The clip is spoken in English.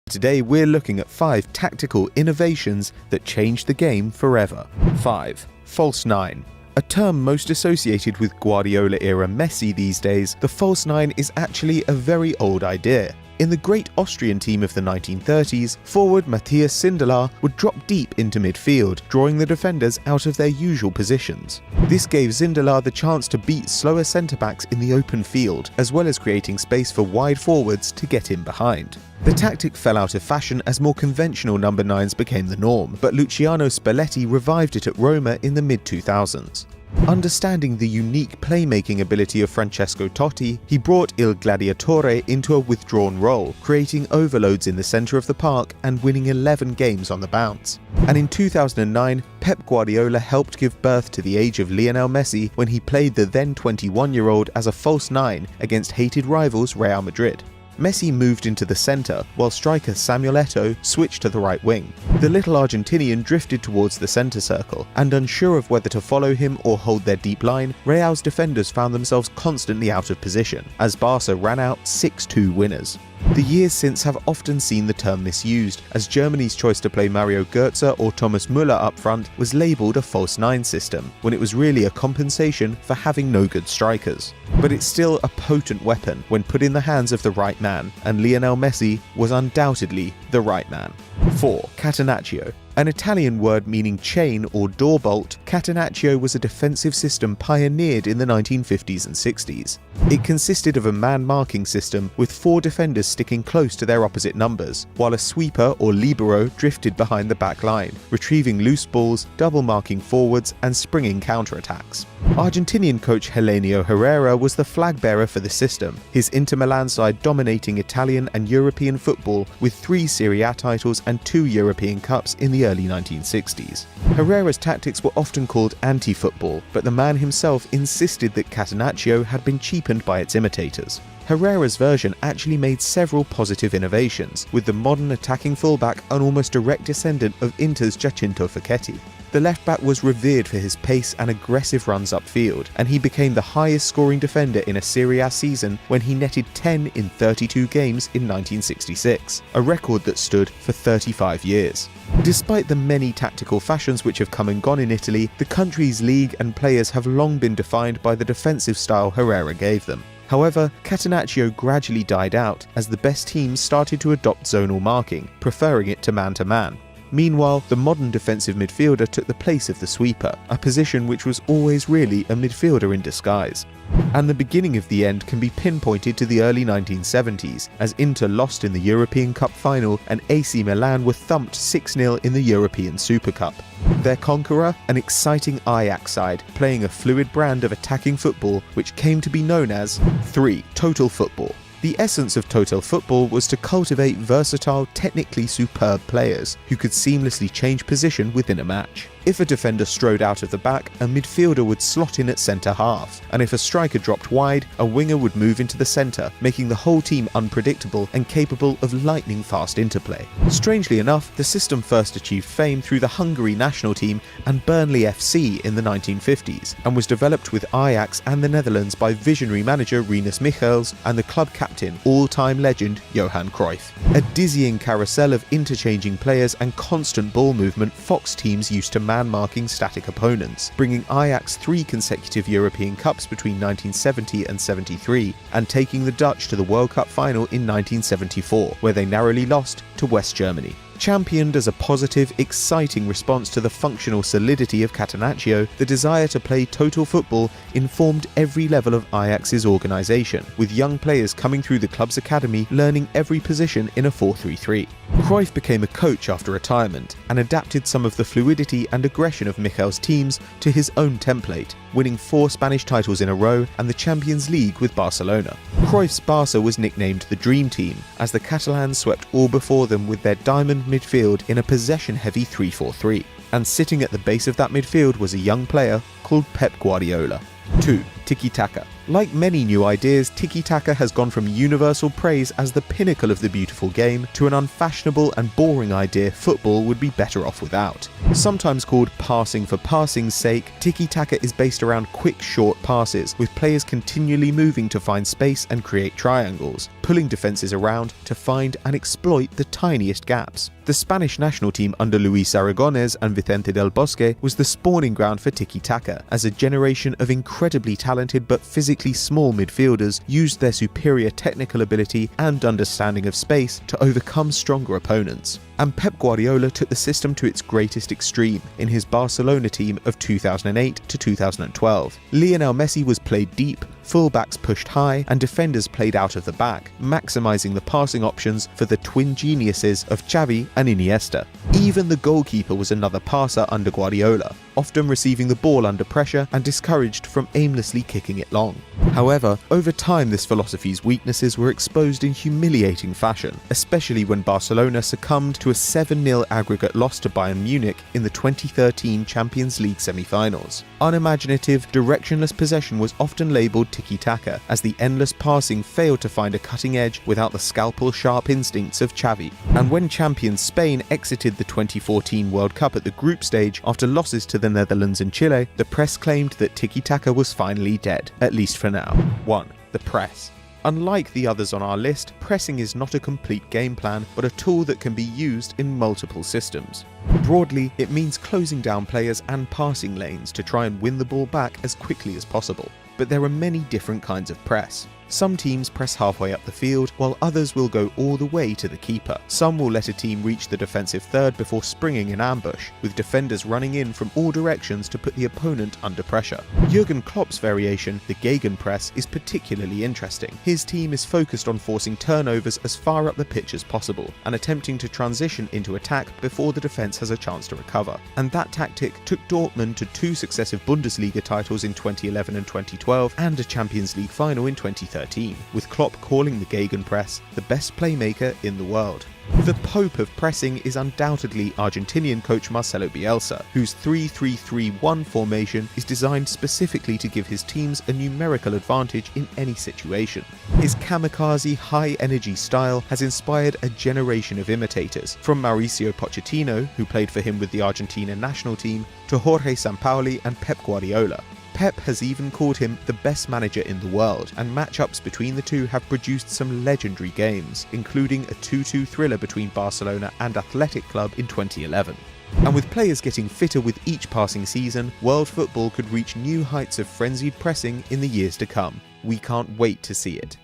Today we're looking at 5 tactical innovations that changed the game forever. 5. False 9. A term most associated with Guardiola-era Messi these days, the false 9 is actually a very old idea. In the great Austrian team of the 1930s, forward Matthias Sindelar would drop deep into midfield, drawing the defenders out of their usual positions. This gave Sindelar the chance to beat slower centre-backs in the open field, as well as creating space for wide forwards to get in behind. The tactic fell out of fashion as more conventional number 9s became the norm, but Luciano Spalletti revived it at Roma in the mid-2000s. Understanding the unique playmaking ability of Francesco Totti, he brought Il Gladiatore into a withdrawn role, creating overloads in the centre of the park and winning 11 games on the bounce. And in 2009, Pep Guardiola helped give birth to the age of Lionel Messi when he played the then 21-year-old as a false 9 against hated rivals Real Madrid. Messi moved into the centre, while striker Samuel Eto'o switched to the right wing. The little Argentinian drifted towards the centre circle, and unsure of whether to follow him or hold their deep line, Real's defenders found themselves constantly out of position, as Barca ran out 6-2 winners. The years since have often seen the term misused, as Germany's choice to play Mario Götze or Thomas Müller up front was labelled a false 9 system, when it was really a compensation for having no good strikers. But it's still a potent weapon when put in the hands of the right man, and Lionel Messi was undoubtedly the right man. 4. Catenaccio. An Italian word meaning chain or door bolt, Catenaccio was a defensive system pioneered in the 1950s and 60s. It consisted of a man-marking system with 4 defenders sticking close to their opposite numbers, while a sweeper or libero drifted behind the back line, retrieving loose balls, double-marking forwards and springing counterattacks. Argentinian coach Helenio Herrera was the flag-bearer for the system, his Inter Milan side dominating Italian and European football with 3 Serie A titles and 2 European Cups in the early 1960s. Herrera's tactics were often called anti-football, but the man himself insisted that Catenaccio had been cheapened by its imitators. Herrera's version actually made several positive innovations, with the modern attacking fullback an almost direct descendant of Inter's Giacinto Facchetti. The left-back was revered for his pace and aggressive runs upfield, and he became the highest scoring defender in a Serie A season when he netted 10 in 32 games in 1966, a record that stood for 35 years. Despite the many tactical fashions which have come and gone in Italy, the country's league and players have long been defined by the defensive style Herrera gave them. However, Catenaccio gradually died out as the best teams started to adopt zonal marking, preferring it to man-to-man. Meanwhile, the modern defensive midfielder took the place of the sweeper, a position which was always really a midfielder in disguise. And the beginning of the end can be pinpointed to the early 1970s, as Inter lost in the European Cup final and AC Milan were thumped 6-0 in the European Super Cup. Their conqueror, an exciting Ajax side, playing a fluid brand of attacking football which came to be known as 3. Total football. The essence of total football was to cultivate versatile, technically superb players who could seamlessly change position within a match. If a defender strode out of the back, a midfielder would slot in at centre half, and if a striker dropped wide, a winger would move into the centre, making the whole team unpredictable and capable of lightning-fast interplay. Strangely enough, the system first achieved fame through the Hungary national team and Burnley FC in the 1950s, and was developed with Ajax and the Netherlands by visionary manager Rinus Michels and the club captain, all-time legend Johan Cruyff. A dizzying carousel of interchanging players and constant ball movement, Fox teams used to man-marking static opponents, bringing Ajax 3 consecutive European Cups between 1970 and 73, and taking the Dutch to the World Cup final in 1974, where they narrowly lost to West Germany. Championed as a positive, exciting response to the functional solidity of Catenaccio, the desire to play total football informed every level of Ajax's organisation, with young players coming through the club's academy learning every position in a 4-3-3. Cruyff became a coach after retirement and adapted some of the fluidity and aggression of Michels' teams to his own template, winning 4 Spanish titles in a row and the Champions League with Barcelona. Cruyff's Barca was nicknamed the Dream Team, as the Catalans swept all before them with their diamond midfield in a possession-heavy 3-4-3. And sitting at the base of that midfield was a young player called Pep Guardiola. 2. Tiki-taka. Like many new ideas, tiki-taka has gone from universal praise as the pinnacle of the beautiful game to an unfashionable and boring idea football would be better off without. Sometimes called passing for passing's sake, tiki-taka is based around quick short passes, with players continually moving to find space and create triangles, pulling defences around to find and exploit the tiniest gaps. The Spanish national team under Luis Aragonés and Vicente del Bosque was the spawning ground for tiki-taka, as a generation of incredibly talented but physically small midfielders used their superior technical ability and understanding of space to overcome stronger opponents. And Pep Guardiola took the system to its greatest extreme in his Barcelona team of 2008 to 2012. Lionel Messi was played deep, fullbacks pushed high, and defenders played out of the back, maximising the passing options for the twin geniuses of Xavi and Iniesta. Even the goalkeeper was another passer under Guardiola, often receiving the ball under pressure and discouraged from aimlessly kicking it long. However, over time this philosophy's weaknesses were exposed in humiliating fashion, especially when Barcelona succumbed to a 7-0 aggregate loss to Bayern Munich in the 2013 Champions League semi-finals. Unimaginative, directionless possession was often labelled tiki-taka, as the endless passing failed to find a cutting edge without the scalpel-sharp instincts of Xavi. And when champions Spain exited the 2014 World Cup at the group stage after losses to the Netherlands and Chile, the press claimed that tiki-taka was finally dead, at least for now. 1. The press. Unlike the others on our list, pressing is not a complete game plan, but a tool that can be used in multiple systems. Broadly, it means closing down players and passing lanes to try and win the ball back as quickly as possible. But there are many different kinds of press. Some teams press halfway up the field, while others will go all the way to the keeper. Some will let a team reach the defensive third before springing in ambush, with defenders running in from all directions to put the opponent under pressure. Jurgen Klopp's variation, the Gegenpress, is particularly interesting. His team is focused on forcing turnovers as far up the pitch as possible, and attempting to transition into attack before the defense has a chance to recover. And that tactic took Dortmund to 2 successive Bundesliga titles in 2011 and 2012, and a Champions League final in 2013. With Klopp calling the Gegenpress the best playmaker in the world. The pope of pressing is undoubtedly Argentinian coach Marcelo Bielsa, whose 3-3-3-1 formation is designed specifically to give his teams a numerical advantage in any situation. His kamikaze high-energy style has inspired a generation of imitators, from Mauricio Pochettino, who played for him with the Argentina national team, to Jorge Sampaoli and Pep Guardiola. Pep has even called him the best manager in the world, and matchups between the two have produced some legendary games, including a 2-2 thriller between Barcelona and Athletic Club in 2011. And with players getting fitter with each passing season, world football could reach new heights of frenzied pressing in the years to come. We can't wait to see it.